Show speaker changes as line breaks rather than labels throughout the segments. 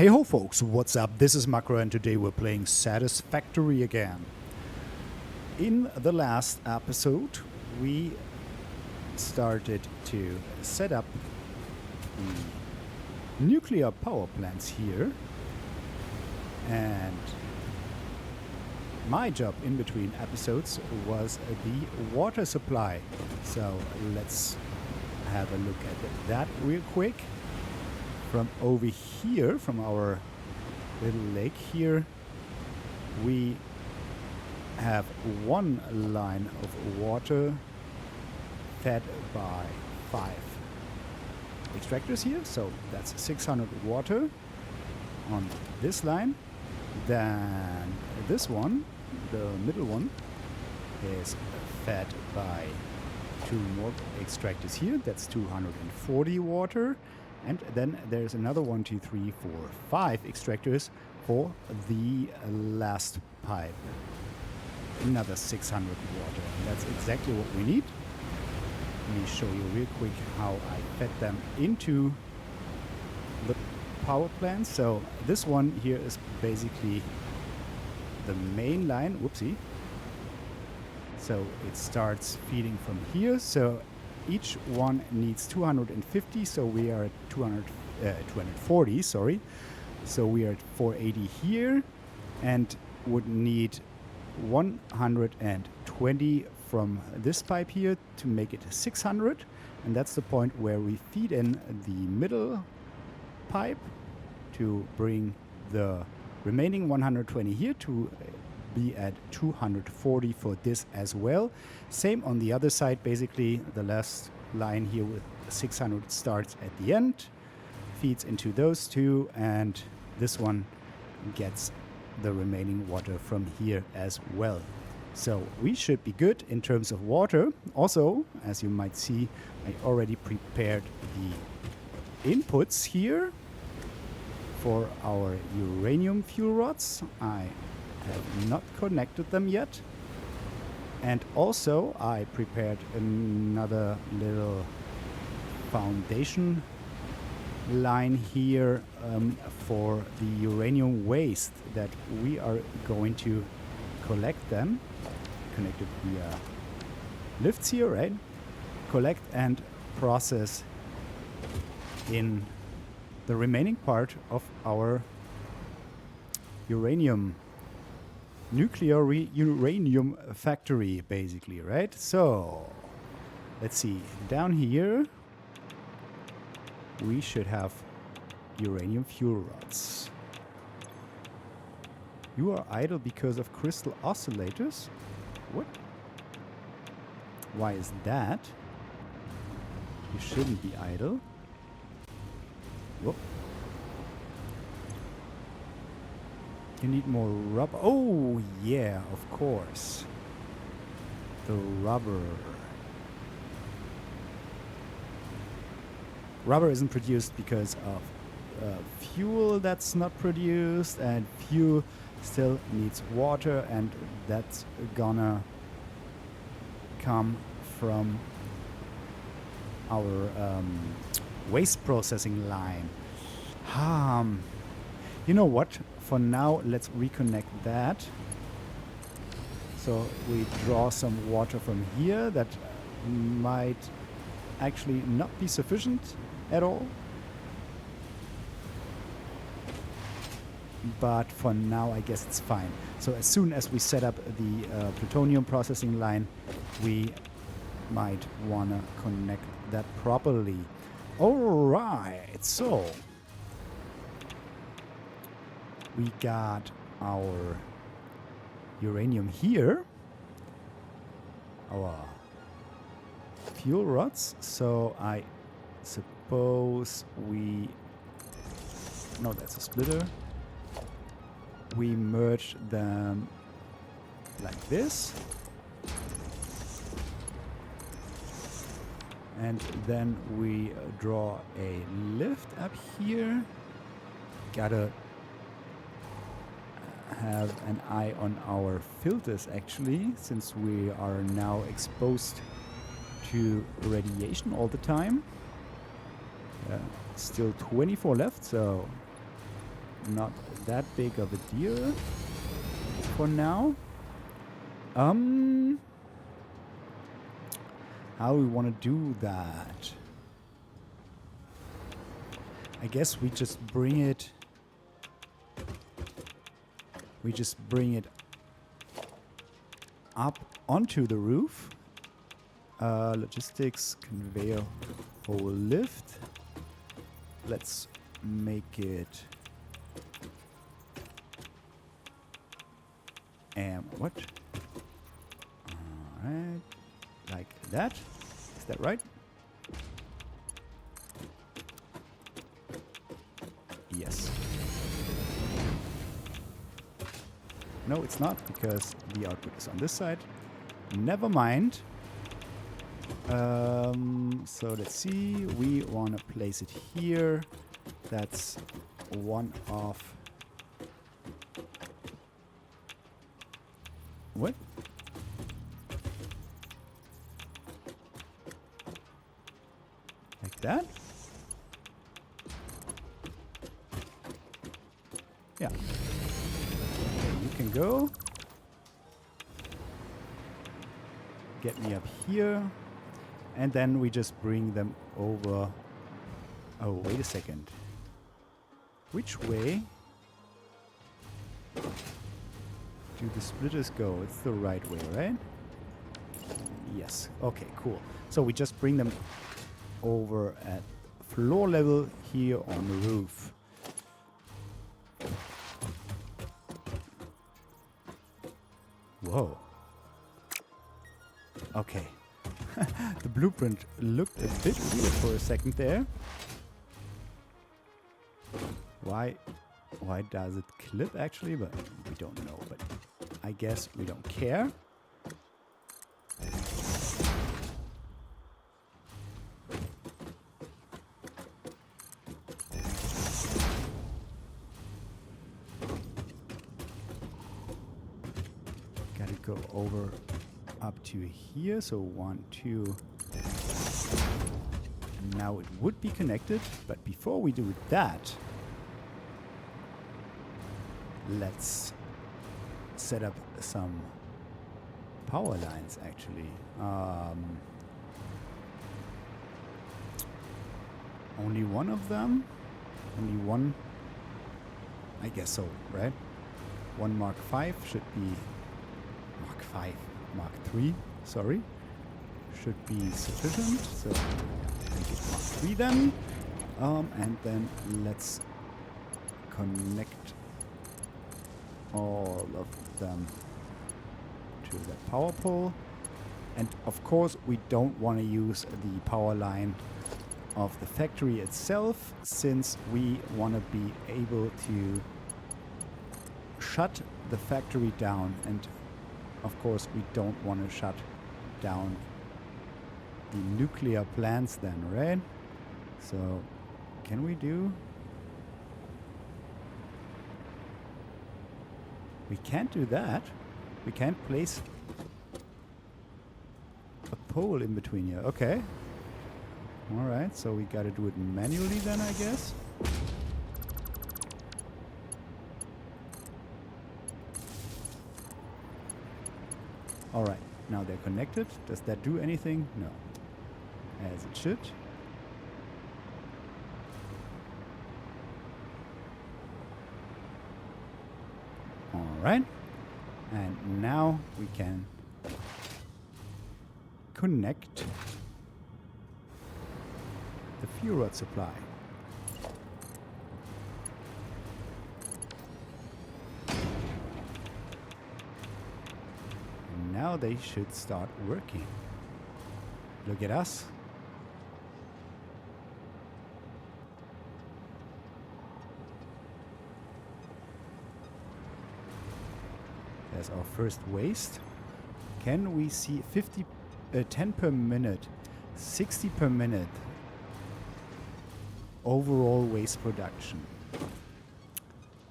Hey ho folks, what's up? This is Makro and today we're playing Satisfactory again. In the last episode we started to set up the nuclear power plants here, and my job in between episodes was the water supply. So let's have a look at that real quick. From over here, from our little lake here, we have one line of water fed by 5 extractors here. So that's 600 water on this line. Then this one, the middle one, is fed by 2 more extractors here. That's 240 water. And then there's another 1, 2, 3, 4, 5 extractors for the last pipe. Another 600 water. And that's exactly what we need. Let me show you real quick how I fed them into the power plant. So this one here is basically the main line. Whoopsie. So it starts feeding from here. So each one needs 250, so we are at 240, sorry. So we are at 480 here, and would need 120 from this pipe here to make it 600. And that's the point where we feed in the middle pipe to bring the remaining 120 here to be at 240 for this as well. Same on the other side, basically the last line here with 600 starts at the end, feeds into those two, and this one gets the remaining water from here as well. So we should be good in terms of water. Also, as you might see, I already prepared the inputs here for our uranium fuel rods. I have not connected them yet, and also I prepared another little foundation line here for the uranium waste that we are going to collect them, connected via lifts here, right? Collect and process in the remaining part of our nuclear uranium factory, basically, right? So let's see, down here we should have uranium fuel rods. You are idle because of crystal oscillators? What? Why is that? You shouldn't be idle. Whoop. You need more rubber. Oh, yeah, of course. The rubber. Rubber isn't produced because of fuel that's not produced, and fuel still needs water, and that's gonna come from our waste processing line. You know what? For now, let's reconnect that. So we draw some water from here. That might actually not be sufficient at all. But for now, I guess it's fine. So as soon as we set up the plutonium processing line, we might want to connect that properly. All right, so we got our uranium here, our fuel rods. So I suppose no, that's a splitter. We merge them like this. And then we draw a lift up here. Gotta have an eye on our filters, actually, since we are now exposed to radiation all the time. Still 24 left, so not that big of a deal for now. How we want to do that? I guess we just bring it. We just bring it up onto the roof. Logistics, conveyor, whole lift. Let's make it. What? Alright. Like that. Is that right? Yes. No, it's not, because the output is on this side. Never mind. So let's see. We want to place it here. That's one of... What? Like that? Yeah. Okay, you can go. Get me up here. And then we just bring them over. Oh, wait a second. Which way do the splitters go? It's the right way, right? Yes. Okay, cool. So we just bring them over at floor level here on the roof. Whoa. Okay. The blueprint looked a bit weird for a second there. Why does it clip actually? But we don't know. But I guess we don't care. Gotta go over up to here. So 1, 2. And now it would be connected. But before we do that, let's set up some power lines actually. Only one of them? Only one? I guess so, right? One Mark 5 should be... Mark 5, Mark 3, sorry. Should be sufficient. So make it Mark 3 then. And then let's connect all of them to the power pole. And of course we don't want to use the power line of the factory itself, since we want to be able to shut the factory down, and of course we don't want to shut down the nuclear plants then, right? So can we do... We can't do that. We can't place a pole in between here. Okay. Alright, so we gotta do it manually then, I guess. Alright, now they're connected. Does that do anything? No. As it should. Alright. And now we can connect the fuel rod supply. And now they should start working. Look at us. There's our first waste. Can we see 10 per minute, 60 per minute overall waste production?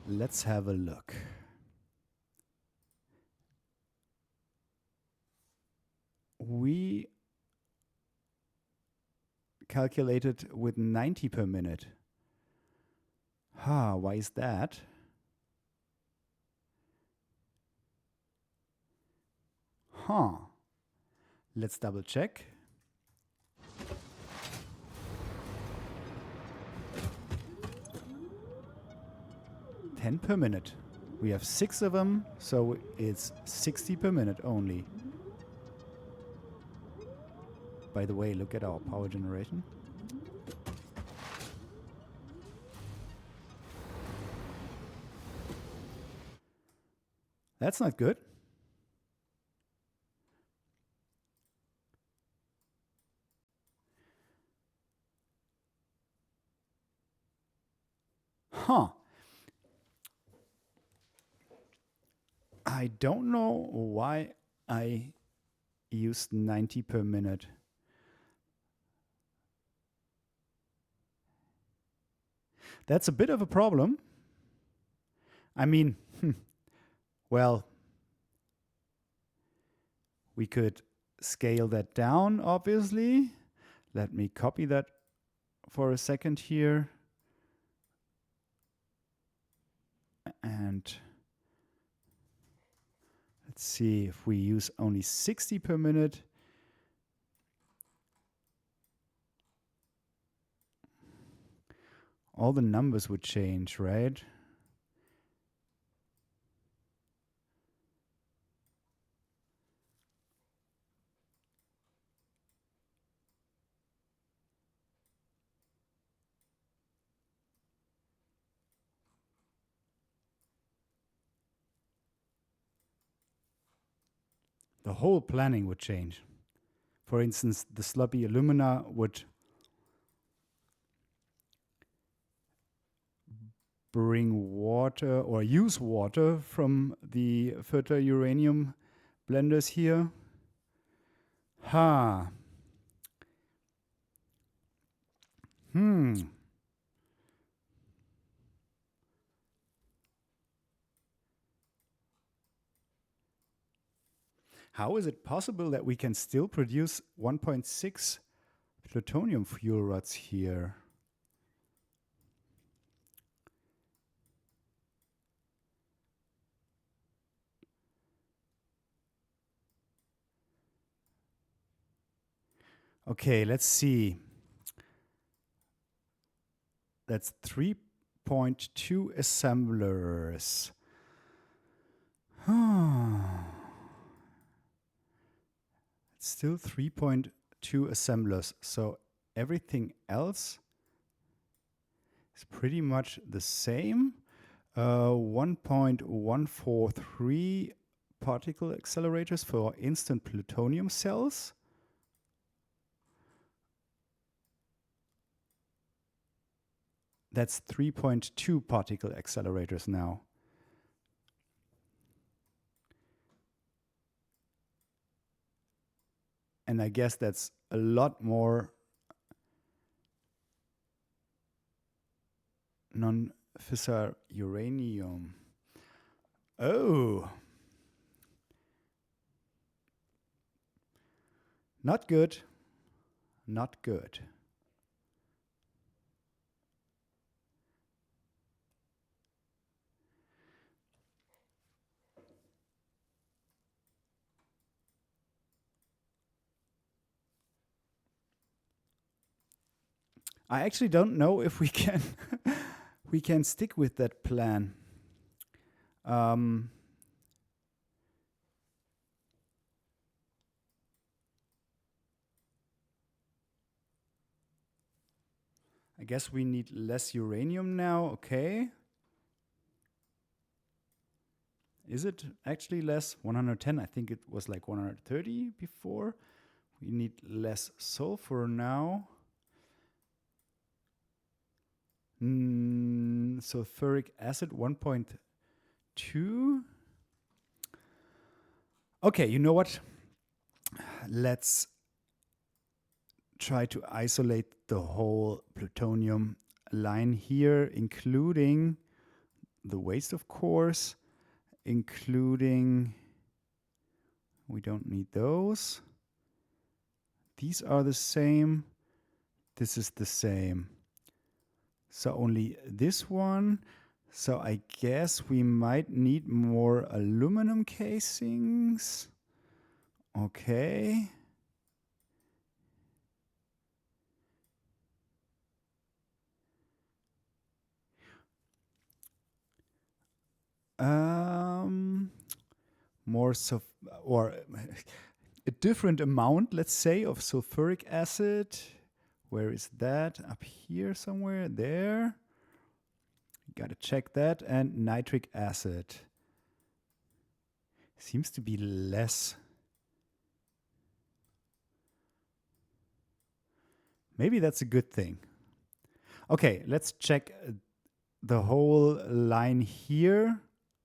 Let's have a look. We calculated with 90 per minute. Why is that? Let's double check. $10 per minute. We have 6 of them, so it's 60 per minute only. By the way, look at our power generation. That's not good. I don't know why I used 90 per minute. That's a bit of a problem. I mean, well, we could scale that down, obviously. Let me copy that for a second here. And let's see if we use only 60 per minute. All the numbers would change, right? The whole planning would change. For instance, the sloppy alumina would bring water or use water from the fertile uranium blenders here. How is it possible that we can still produce 1.6 plutonium fuel rods here? Okay, let's see. That's 3.2 assemblers. It's still 3.2 assemblers. So everything else is pretty much the same. 1.143 particle accelerators for instant plutonium cells. That's 3.2 particle accelerators now. And I guess that's a lot more non-fissile uranium. Oh. Not good. Not good. I actually don't know if we can we can stick with that plan. I guess we need less uranium now. Okay. Is it actually less? 110? I think it was like 130 before. We need less sulfur now. Sulfuric acid 1.2. Okay, you know what? Let's try to isolate the whole plutonium line here, including the waste, of course, including, we don't need those. These are the same. This is the same. So only this one. So I guess we might need more aluminum casings. Okay. More or a different amount, let's say, of sulfuric acid. Where is that? Up here somewhere. There. Gotta check that. And nitric acid. Seems to be less. Maybe that's a good thing. Okay, let's check the whole line here.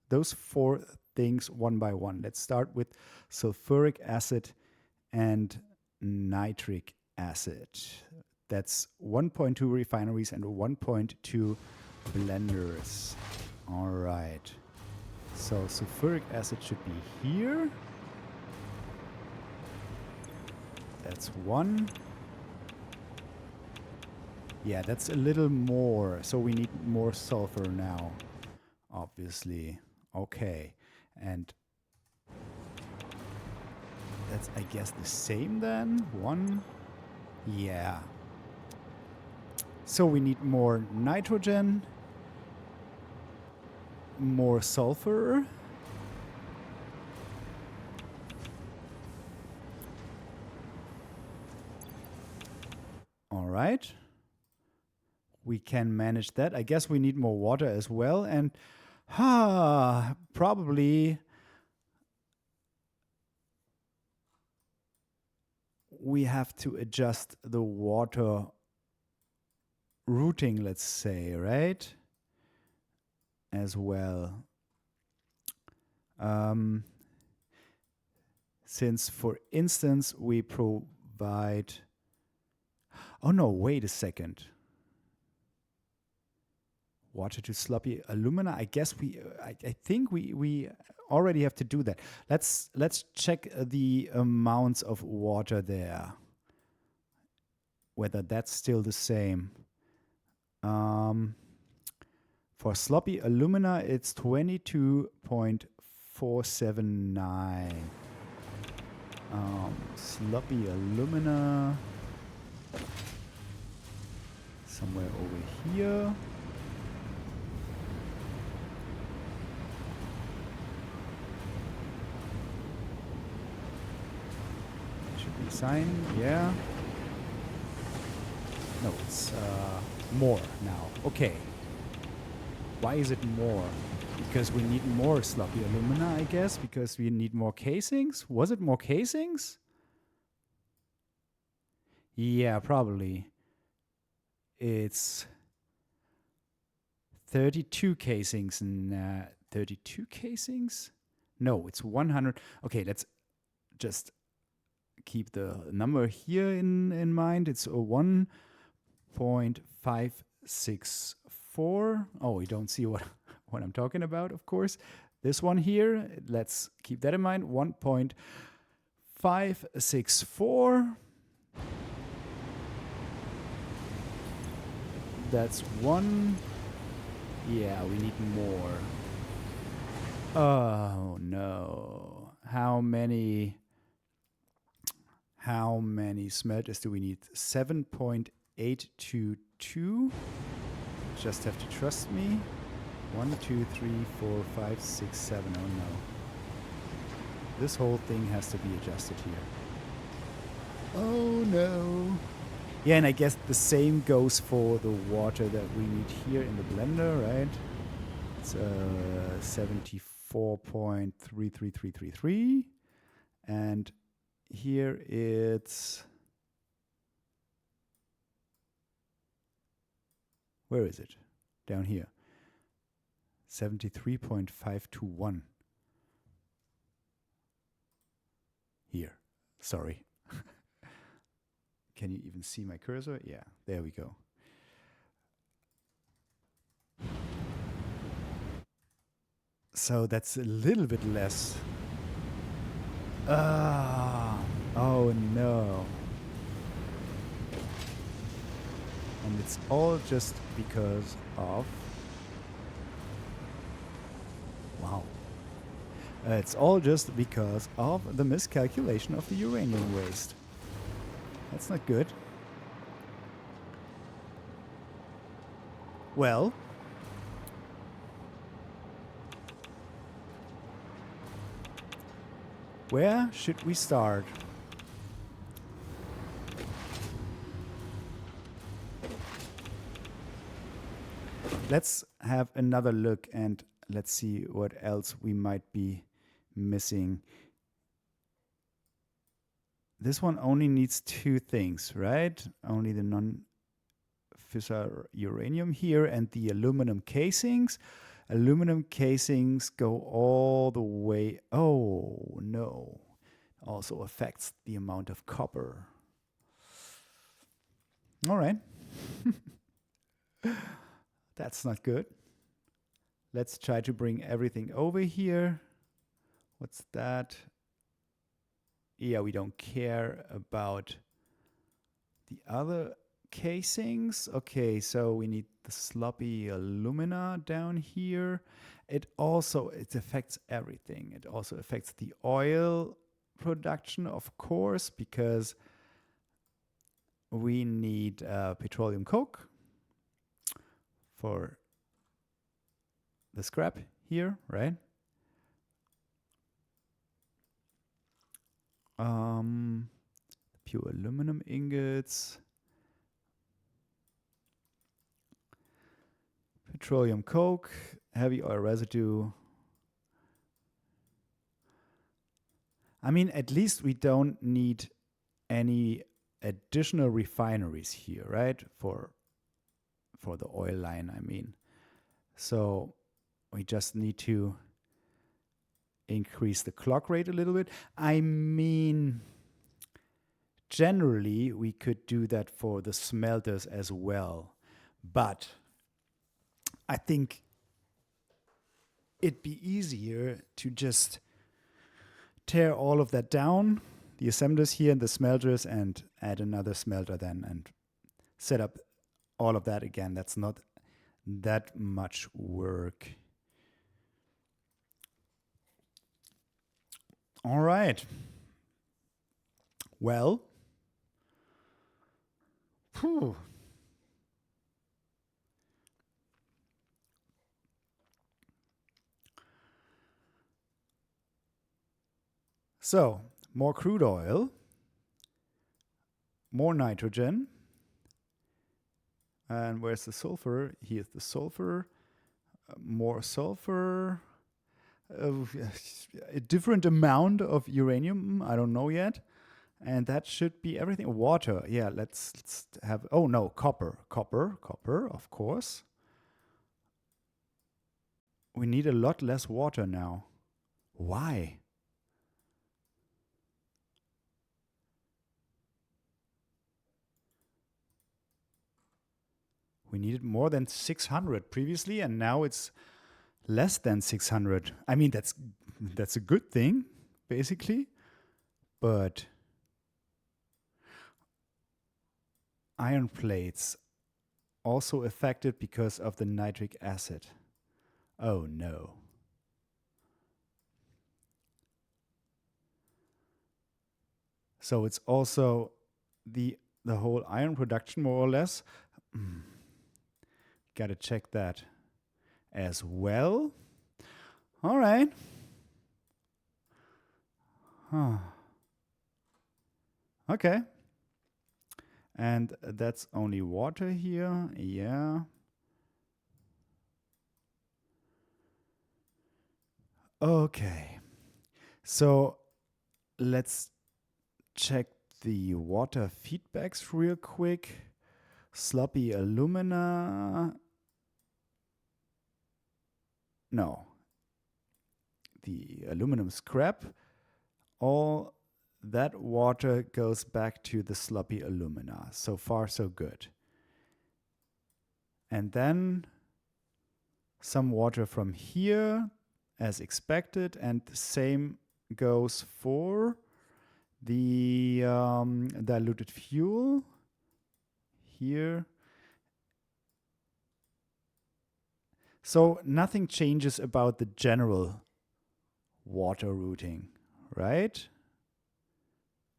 Those 4 things one by one. Let's start with sulfuric acid and nitric acid. That's 1.2 refineries and 1.2 blenders. All right. So sulfuric acid should be here. That's 1. Yeah, that's a little more. So we need more sulfur now, obviously. Okay. And that's, I guess, the same then. 1. Yeah. So we need more nitrogen, more sulfur. All right. We can manage that. I guess we need more water as well. And probably we have to adjust the water routing, let's say, right? As well. Since, for instance, we provide... Oh, no, wait a second. Water to sloppy alumina. I guess I think we already have to do that. Let's check the amounts of water there. Whether that's still the same. For sloppy alumina, it's 22.479. Sloppy alumina. Somewhere over here. Sign, yeah. No, it's more now. Okay. Why is it more? Because we need more sloppy alumina, I guess. Because we need more casings. Was it more casings? Yeah, probably. It's 32 casings. 32 casings? No, it's 100. Okay, let's just keep the number here in mind. It's a 1.564. Oh, we don't see what I'm talking about, of course. This one here, let's keep that in mind. 1.564. That's 1. Yeah, we need more. Oh, no. How many smelters do we need? 7.822. Just have to trust me. 1, 2, 3, 4, 5, 6, 7. Oh no. This whole thing has to be adjusted here. Oh no. Yeah, and I guess the same goes for the water that we need here in the blender, right? It's 74.33333. And here it's... Where is it? Down here. 73.521. Here. Sorry. Can you even see my cursor? Yeah, there we go. So that's a little bit less. Oh no. And it's all just because of... Wow. It's all just because of the miscalculation of the uranium waste. That's not good. Well, where should we start? Let's have another look and let's see what else we might be missing. This one only needs two things, right? Only the non-fissile uranium here and the aluminum casings. Aluminum casings go all the way... Oh, no. Also affects the amount of copper. All right. That's not good. Let's try to bring everything over here. What's that? Yeah, we don't care about the other casings. Okay, so we need the sloppy alumina down here. It affects everything. It also affects the oil production, of course, because we need petroleum coke for the scrap here, right? Pure aluminum ingots, petroleum coke, heavy oil residue. I mean, at least we don't need any additional refineries here, right? For the oil line, I mean. So we just need to increase the clock rate a little bit. I mean, generally, we could do that for the smelters as well. But I think it'd be easier to just tear all of that down, the assemblers here and the smelters, and add another smelter then and set up all of that again. That's not that much work. All right. Well, phew. So, more crude oil, more nitrogen, and where's the sulfur? Here's the sulfur, more sulfur, a different amount of uranium, I don't know yet. And that should be everything. Water, yeah, let's have, oh no, copper, of course. We need a lot less water now. Why? We needed more than 600 previously, and now it's less than 600. I mean, that's a good thing, basically. But iron plates also affected because of the nitric acid. Oh no. So it's also the whole iron production, more or less. Got to check that as well. All right. Huh. Okay. And that's only water here. Yeah. Okay. So let's check the water feedbacks real quick. Sloppy alumina. No. The aluminum scrap. All that water goes back to the sloppy alumina. So far, so good. And then some water from here, as expected, and the same goes for the diluted fuel here. So nothing changes about the general water routing, right?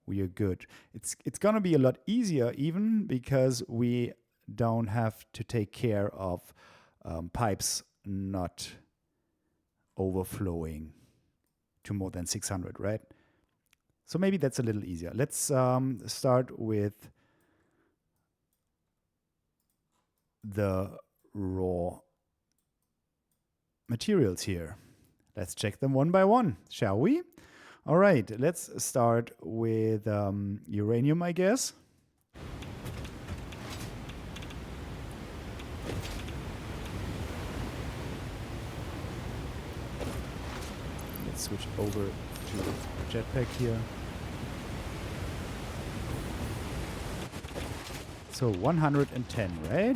We are good. It's gonna be a lot easier even because we don't have to take care of pipes not overflowing to more than 600, right? So maybe that's a little easier. Let's start with the raw materials here. Let's check them one by one, shall we? All right, let's start with uranium, I guess. Let's switch over to jetpack here. So 110, right?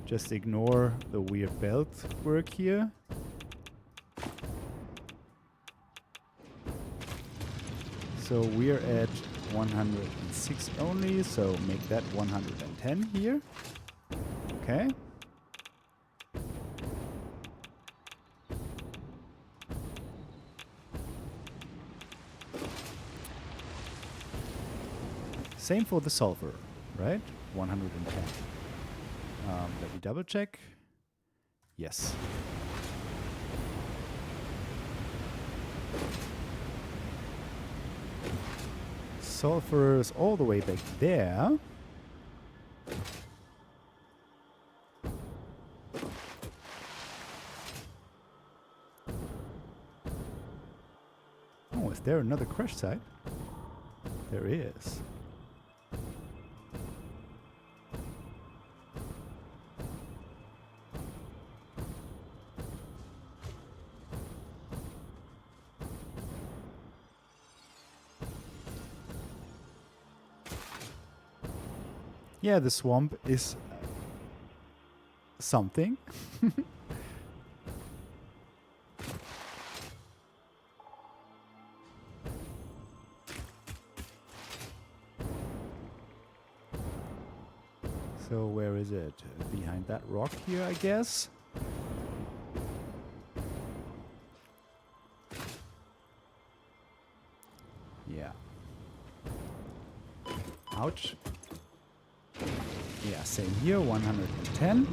Just ignore the weird belt work here. So we're at 106 only, so make that 110 here. Okay. Same for the sulfur, right? 110. Let me double check. Yes. Sulfur is all the way back there. Oh, is there another crash site? There is. Yeah, the swamp is something. So where is it? Behind that rock here, I guess. Yeah. Ouch. Yeah, same here, 110.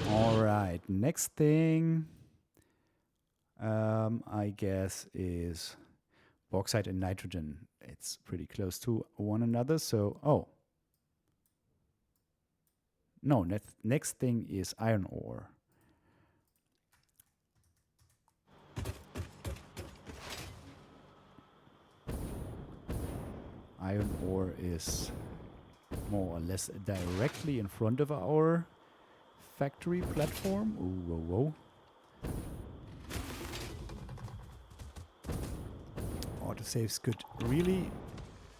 All right, next thing, I guess, is bauxite and nitrogen. It's pretty close to one another, so, oh. No, next thing is iron ore. Iron ore is more or less directly in front of our factory platform. Ooh, whoa, whoa. Autosaves could really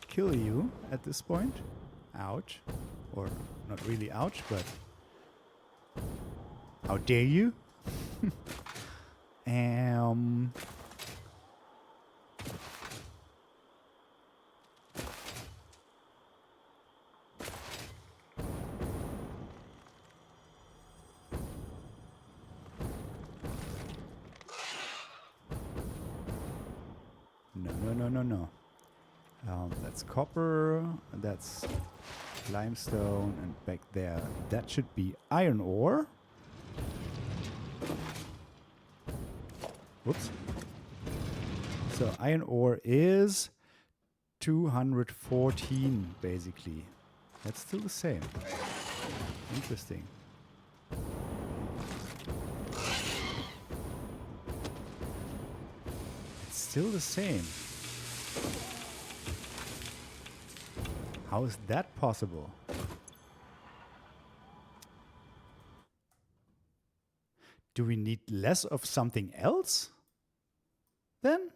kill you at this point. Ouch. Or not really ouch, but how dare you? No. That's copper, that's limestone, and back there, that should be iron ore. Whoops. So iron ore is 214, basically. That's still the same. Interesting. It's still the same. How is that possible? Do we need less of something else then?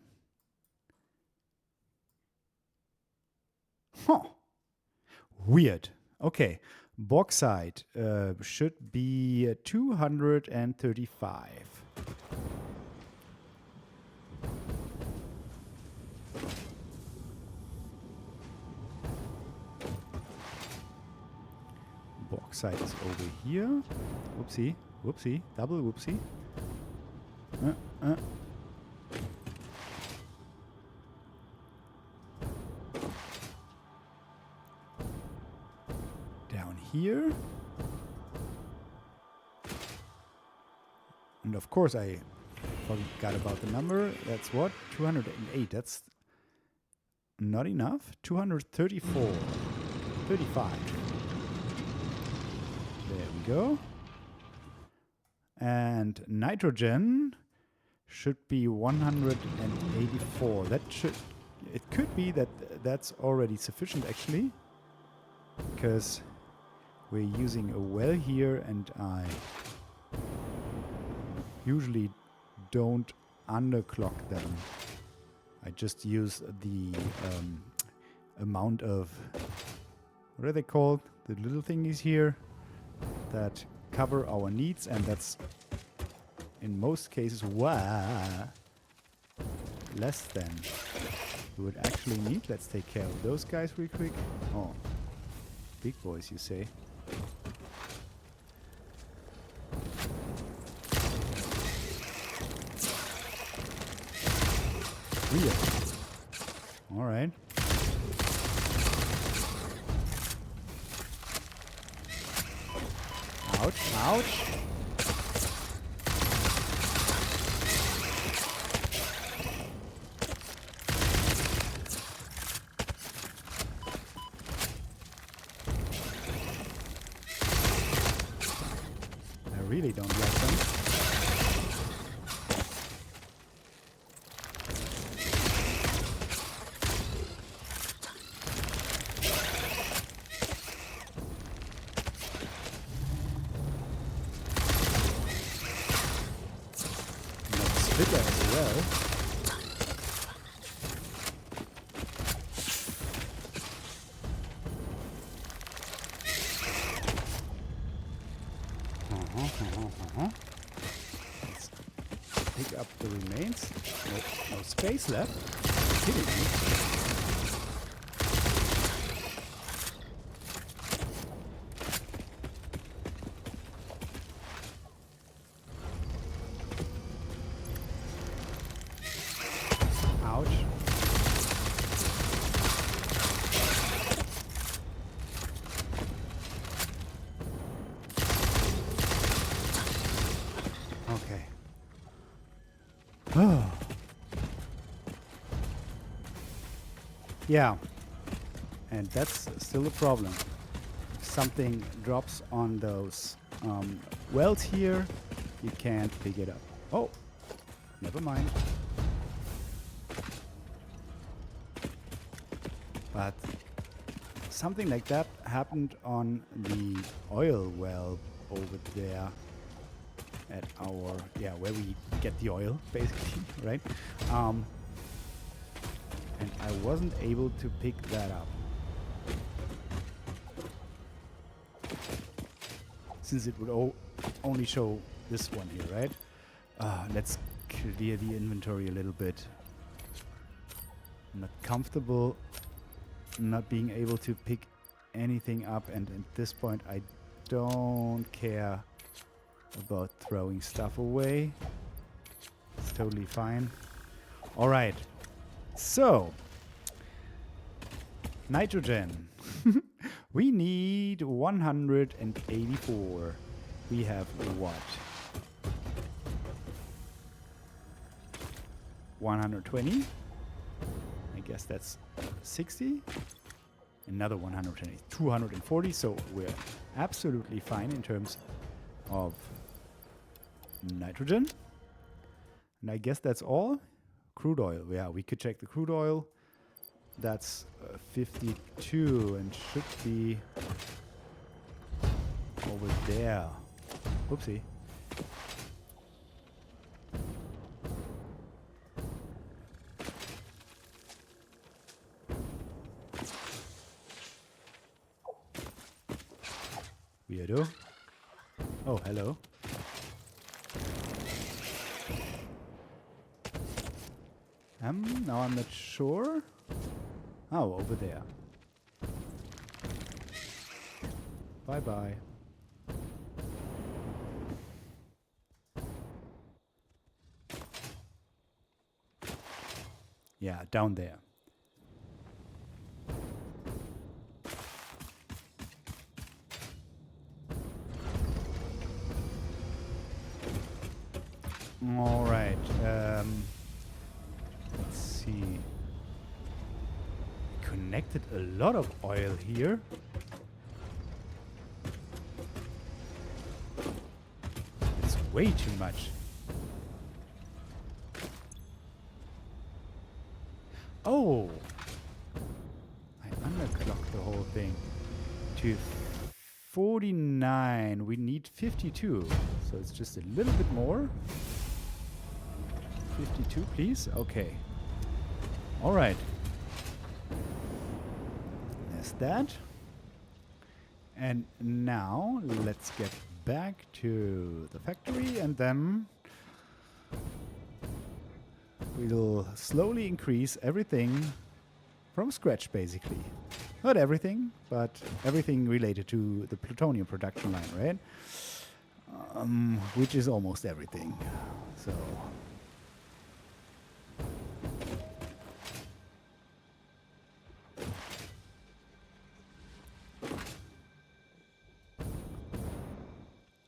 Huh. Weird. Okay. Bauxite should be 235. bauxite is over here. Whoopsie, whoopsie, double whoopsie. Down here. And of course I forgot about the number. That's what? 208. That's not enough. 234. 35. There we go. And nitrogen should be 184. That should... It could be that that's already sufficient actually. Because we're using a well here and I usually don't underclock them. I just use the amount of, what are they called? The little thingies here that cover our needs, and that's in most cases less than we would actually need. Let's take care of those guys real quick. Oh, big boys, you say? Weird. All right. Ouch, ouch. I really don't like them. Bigger as well. Let's pick up the remains. No space left. Are you kidding me? Ouch. Okay. Oh. Yeah. And that's still a problem. If something drops on those wells here, you can't pick it up. Oh, never mind. But something like that happened on the oil well over there at our, where we get the oil, basically, right? And I wasn't able to pick that up. Since it would only show this one here, right? Let's clear the inventory a little bit. I'm not comfortable not being able to pick anything up, and at this point I don't care about throwing stuff away. It's totally fine. All right, so nitrogen. We need 184. We have what? 120. I guess that's 60. Another 120. 240. So we're absolutely fine in terms of nitrogen. And I guess that's all. Crude oil. Yeah, we could check the crude oil. That's 52 and should be over there. Oopsie. Weirdo. Oh, hello. Now I'm not sure. Oh, over there. Bye-bye. Yeah, down there. All right. Let's see. Connected a lot of oil here. It's way too much. Oh! I underclocked the whole thing to 49. We need 52. So it's just a little bit more. 52, please. Okay. All right. There's that. And now let's get back to the factory, and then we'll slowly increase everything from scratch, basically. Not everything, but everything related to the plutonium production line, right? Which is almost everything. So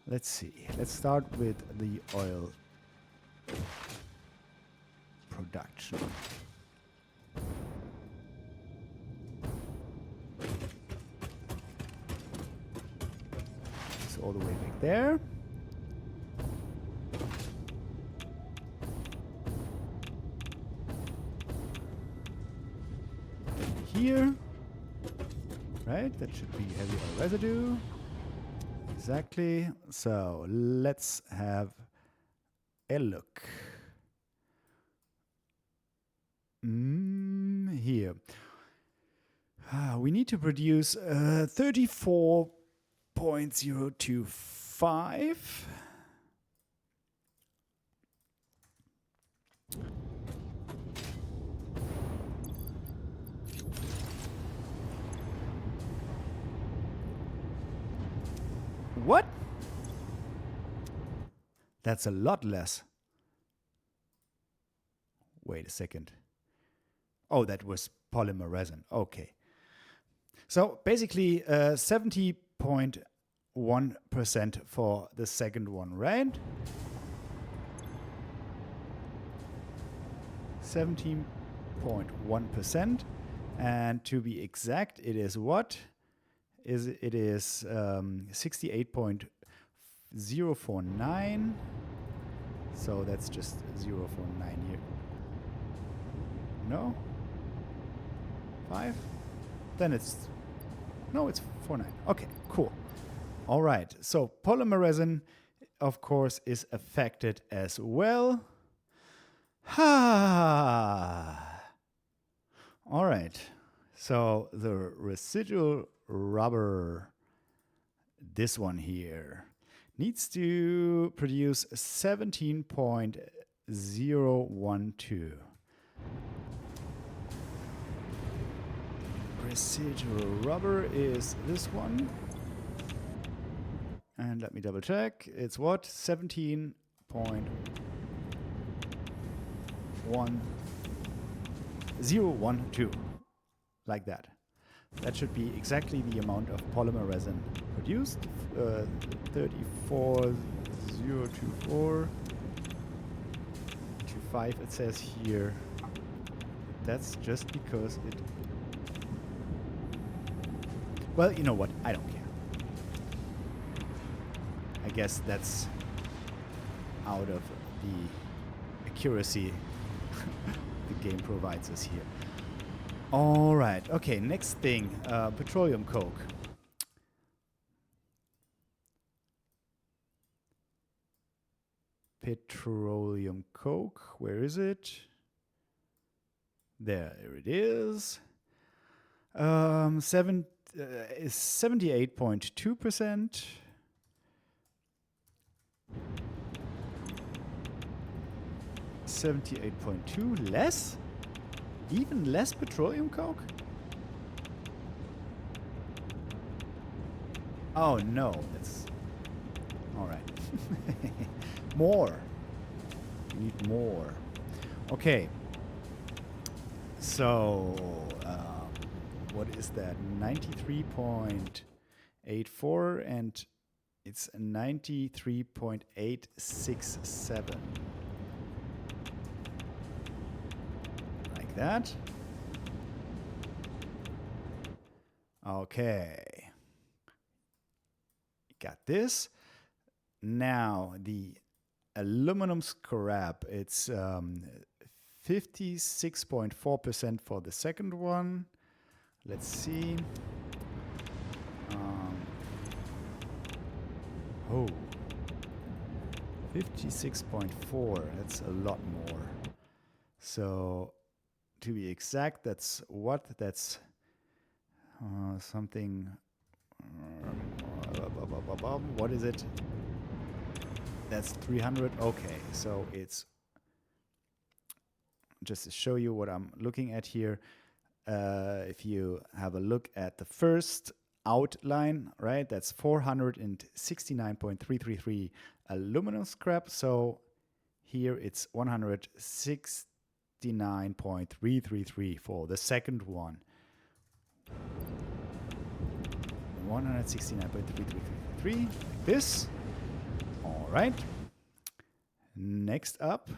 let's see. Let's start with the oil production. So all the way back there. Here. Right? That should be heavy oil residue. Exactly. So let's have a look. Here. We need to produce 34.025. What? That's a lot less. Wait a second. Oh, that was polymer resin. Okay. So basically 70.1% for the second one, right? 17.1%. And to be exact, it is what? It is 68.049. So that's just 049 here. No? 5? Then it's... No, it's 49. Okay, cool. All right. So polymer resin, of course, is affected as well. Ha! All right. So the residual rubber, this one here, needs to produce 17.012. Residual rubber is this one. And let me double check. It's what? 17.1012. Like that. That should be exactly the amount of polymer resin produced. 34.024. 25 it says here. That's just because it... Well, you know what? I don't care. I guess that's out of the accuracy the game provides us here. All right. Okay, next thing. Petroleum coke. Petroleum coke. Where is it? There it is. 78.2%. 78.2 less? Even less petroleum coke? Oh no, that's all right. More. We need more. Okay. So, what is that? 93.84 and it's 93.867. Like that. Okay. Got this. Now, the aluminum scrap, it's 56.4% for the second one. Let's see. Oh, 56.4. That's a lot more. So, to be exact, that's what? That's something. What is it? That's 300. Okay, so it's just to show you what I'm looking at here. If you have a look at the first outline, right, that's 469.333 aluminum scrap. So here it's 169.333 for the second one. 169.333, like this. All right. Next up,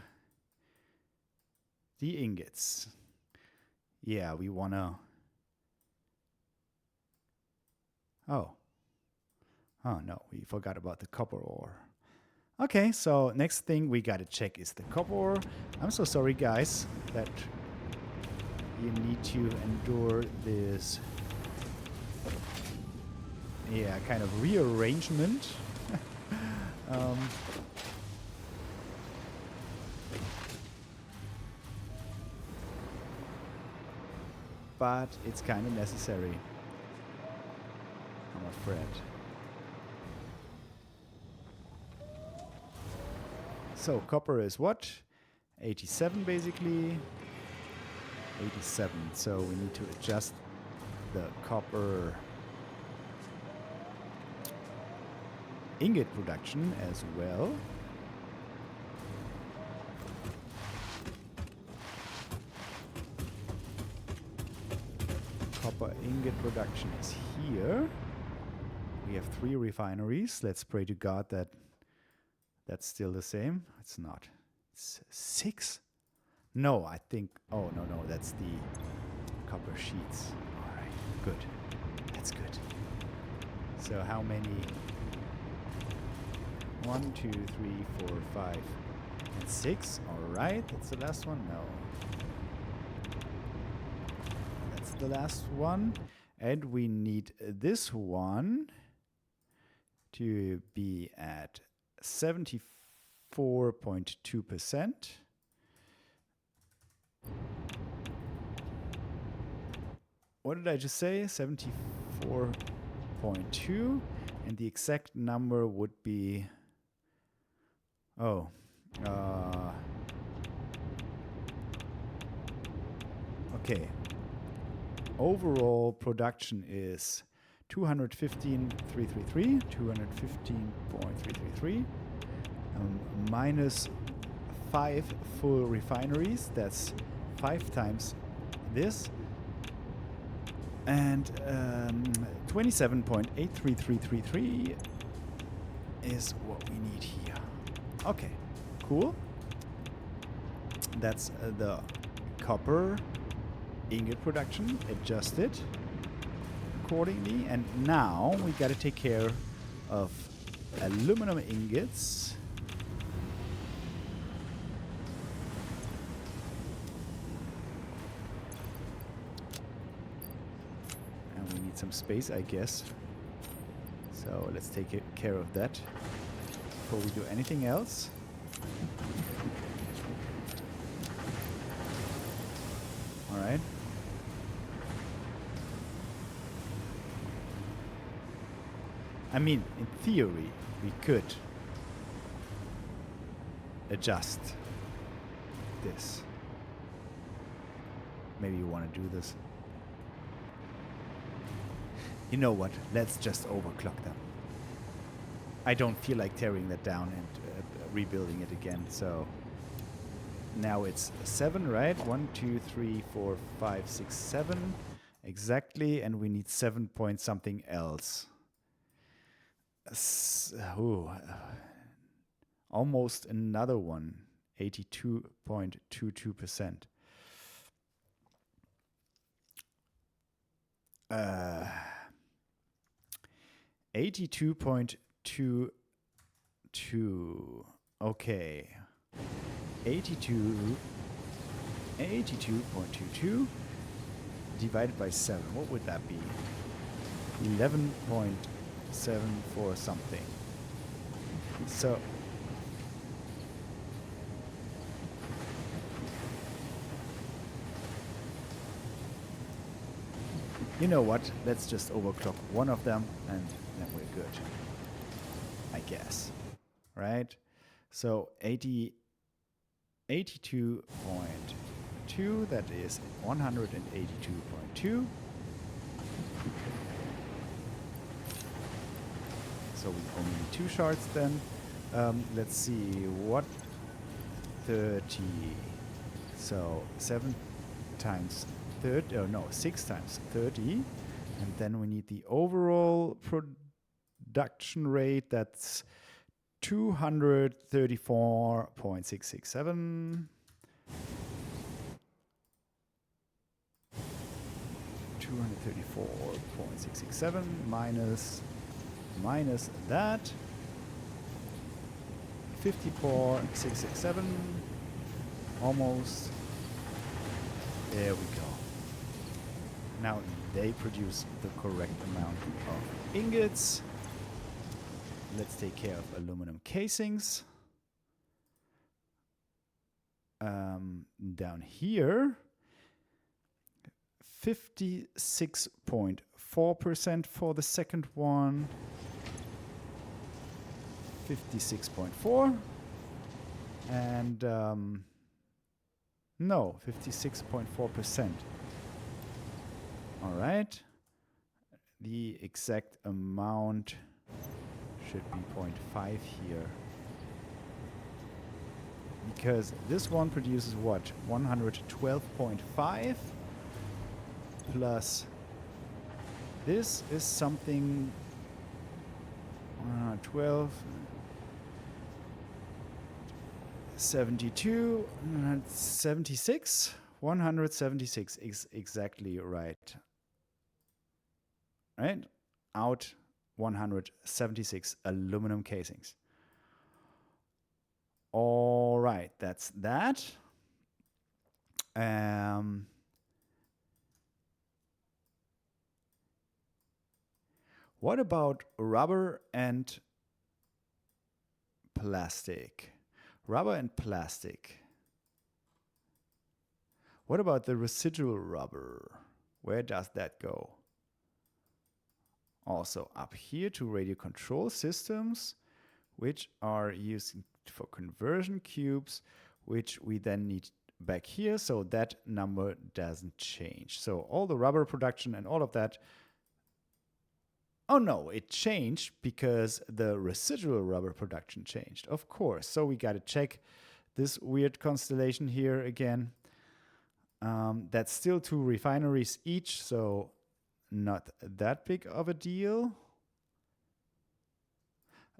the ingots. Yeah, we want to... Oh, no, we forgot about the copper ore. Okay, so next thing we got to check is the copper ore. I'm so sorry, guys, that you need to endure this, yeah, kind of rearrangement. But it's kind of necessary, I'm afraid. So copper is what? 87 basically. 87. So we need to adjust the copper ingot production as well. Copper ingot production is here. We have 3 refineries. Let's pray to God that that's still the same. It's not. It's 6? No, I think... Oh, no, that's the copper sheets. All right, good. That's good. So how many? 1, 2, 3, 4, 5, and 6. All right, that's the last one. No. That's the last one. And we need this one to be at 74.2%. What did I just say? 74.2. And the exact number would be... okay. Overall production is 215.333, 215.333, minus 5 full refineries. That's 5 times this, and 27.83333 is what we need here. Okay, cool. That's the copper ingot production adjusted accordingly, and now we got to take care of aluminum ingots. And we need some space, I guess. So let's take care of that before we do anything else. All right. I mean, in theory, we could adjust this. Maybe you want to do this. You know what? Let's just overclock them. I don't feel like tearing that down and rebuilding it again, so now it's 7, right? 1, 2, 3, 4, 5, 6, 7 exactly, and we need 7 point something else. Almost another one, 82.22%. 82.22. Okay. 82.22 divided by 7. What would that be? 11.74 something. So you know what? Let's just overclock one of them and then we're good. I guess. Right? So 82.2, that is 182.2. So we only need 2 shards then. Let's see, what 30. So 7 times 30, oh no, 6 times 30. And then we need the overall production rate, that's 234.667. 234.667 minus that 54.667, almost. There we go. Now they produce the correct amount of ingots. Let's take care of aluminum casings. Down here, 56.4% for the second one. 56.4 and no, 56.4%. All right, the exact amount should be 0.5 here, because this one produces what, 112.5 plus this is something 12 72 76 176 is exactly right. Right? Out 176 aluminum casings. All right, that's that. What about rubber and plastic? Rubber and plastic. What about the residual rubber? Where does that go? Also up here to radio control systems, which are used for conversion cubes, which we then need back here, so that number doesn't change. So all the rubber production and all of that. Oh no, it changed because the residual rubber production changed, of course. So we got to check this weird constellation here again. That's still 2 refineries each, so not that big of a deal.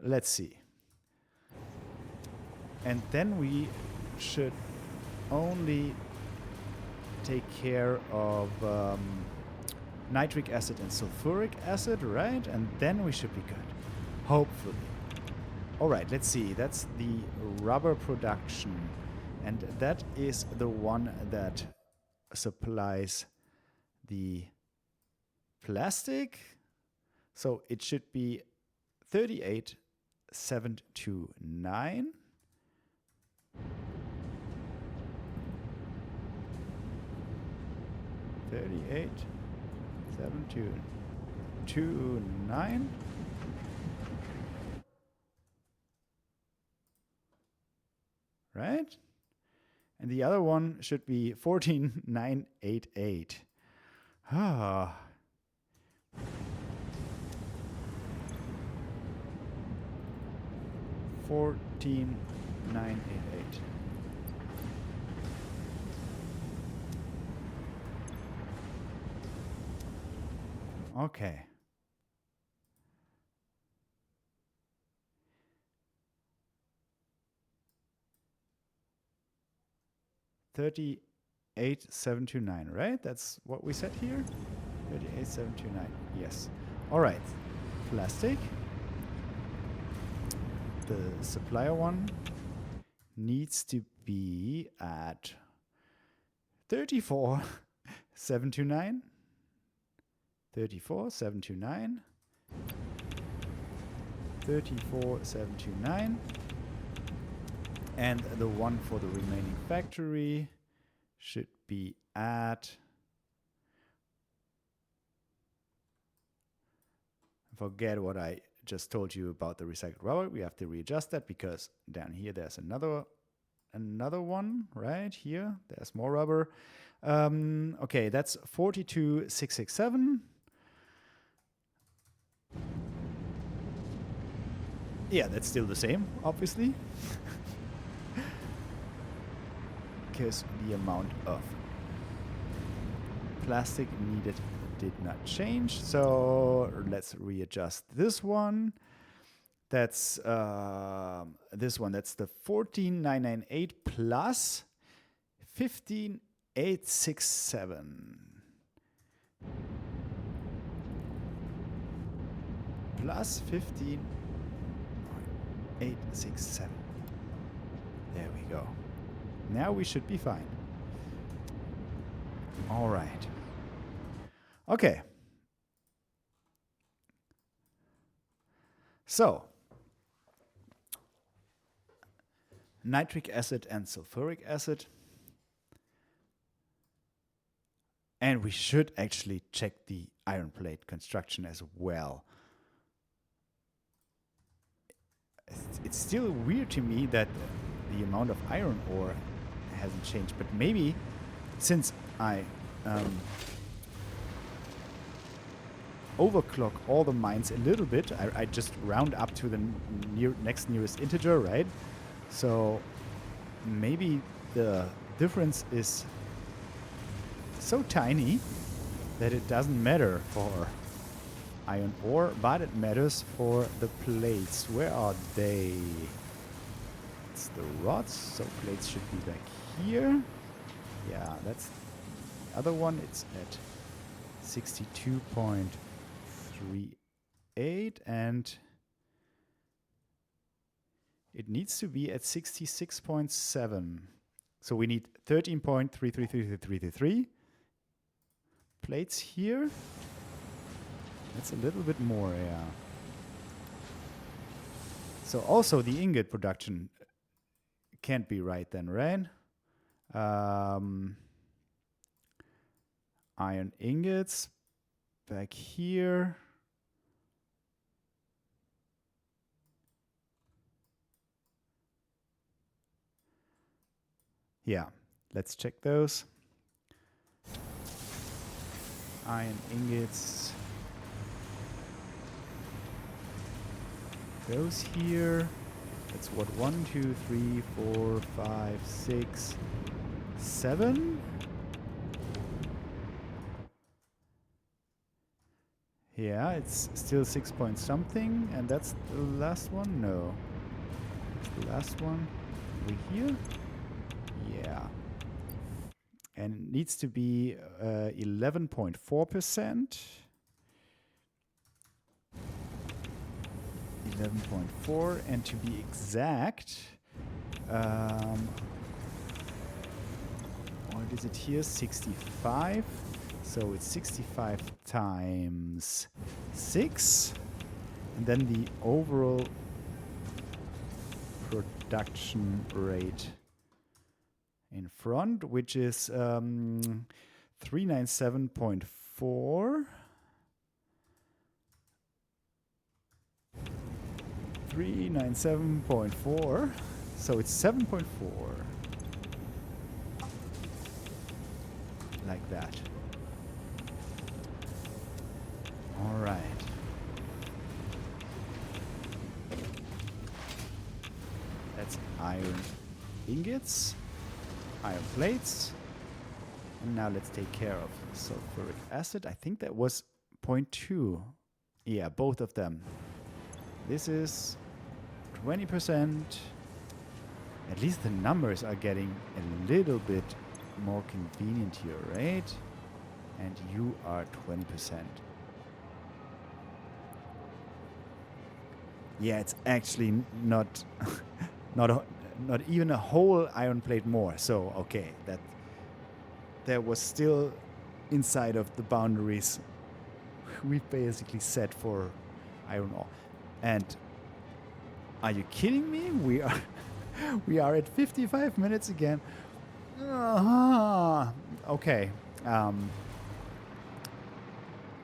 Let's see. And then we should only take care of nitric acid and sulfuric acid, right? And then we should be good, hopefully. All right, let's see. That's the rubber production. And that is the one that supplies the plastic. So it should be 38,729. $38,729. Right? And the other one should be 14,988. Ah. 14,988. Okay. $38,729, right? That's what we said here. 38,729. Yes. All right. Plastic. The supplier one needs to be at 34,729. 34,729. 34,729. And the one for the remaining factory should be at, forget what I just told you about the recycled rubber. We have to readjust that because down here there's another one right here. There's more rubber. Okay, that's 42,667. Yeah, that's still the same, obviously. Because the amount of plastic needed did not change. So let's readjust this one. That's this one. That's the 14,998 plus 15,867. Plus 15,867. There we go. Now we should be fine. All right. Okay. So, nitric acid and sulfuric acid. And we should actually check the iron plate construction as well. It's still weird to me that the amount of iron ore hasn't changed, but maybe since I overclock all the mines a little bit, I just round up to the next nearest integer, right? So maybe the difference is so tiny that it doesn't matter for iron ore, but it matters for the plates. Where are they? It's the rods, so plates should be back here. Yeah, that's the other one. It's at 62.38 and it needs to be at 66.7. So we need 13.333333 plates here. That's a little bit more, yeah. So also the ingot production can't be right then, right? Iron ingots back here. Yeah, let's check those. Iron ingots goes here. That's what, 1, 2, 3, 4, 5, 6, 7. Yeah, it's still 6 point something, and that's the last one. No, it's the last one over here. Yeah, and it needs to be 11.4%. 11.4, and to be exact, what is it here? 65. So it's 65 times 6, and then the overall production rate in front, which is 397.4. 397.4, so it's 7.4, like that. All right. That's iron ingots, iron plates, and now let's take care of sulfuric acid. I think that was 0.2. Yeah, both of them. This is 20%. At least the numbers are getting a little bit more convenient here, right? And you are 20%. Yeah, it's actually not not even a whole iron plate more. So okay, that was still inside of the boundaries we basically set for iron ore. And are you kidding me? We are at 55 minutes again. Okay.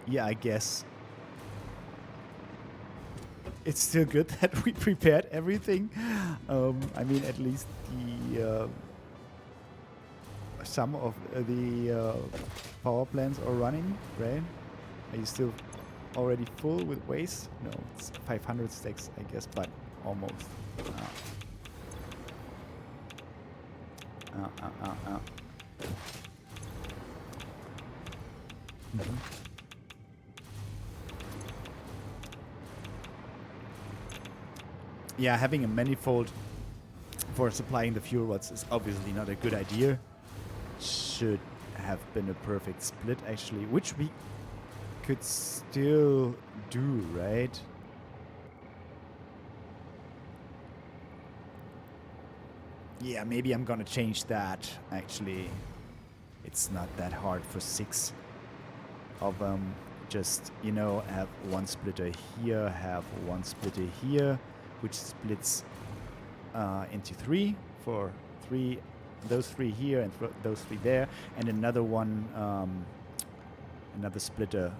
Yeah, I guess it's still good that we prepared everything. I mean, at least the some of the power plants are running, right? Are you still already full with waste? No, it's 500 stacks, I guess, but almost. Yeah, having a manifold for supplying the fuel rods is obviously not a good idea. Should have been a perfect split, actually, which we could still do, right? Yeah, maybe I'm gonna change that, actually. It's not that hard for 6 of them. Just, you know, have one splitter here, have one splitter here, which splits into 3 for 3, those 3 here and those 3 there, and another one, another splitter,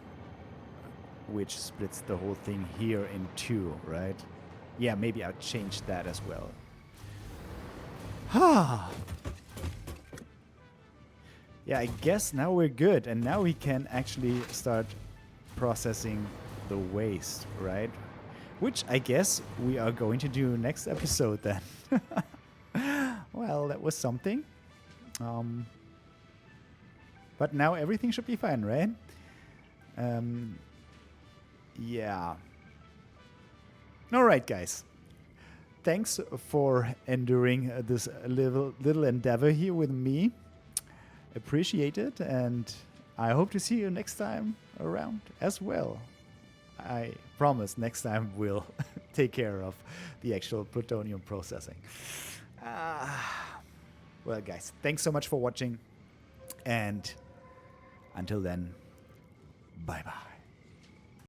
which splits the whole thing here in 2, right? Yeah, maybe I'll change that as well. Yeah, I guess now we're good, and now we can actually start processing the waste, right? Which I guess we are going to do next episode then. Well, that was something. But now everything should be fine, right? Yeah. All right, guys. Thanks for enduring this little endeavor here with me. Appreciate it, and I hope to see you next time around as well. I promise next time we'll take care of the actual plutonium processing. Well, guys, thanks so much for watching, and until then, bye-bye.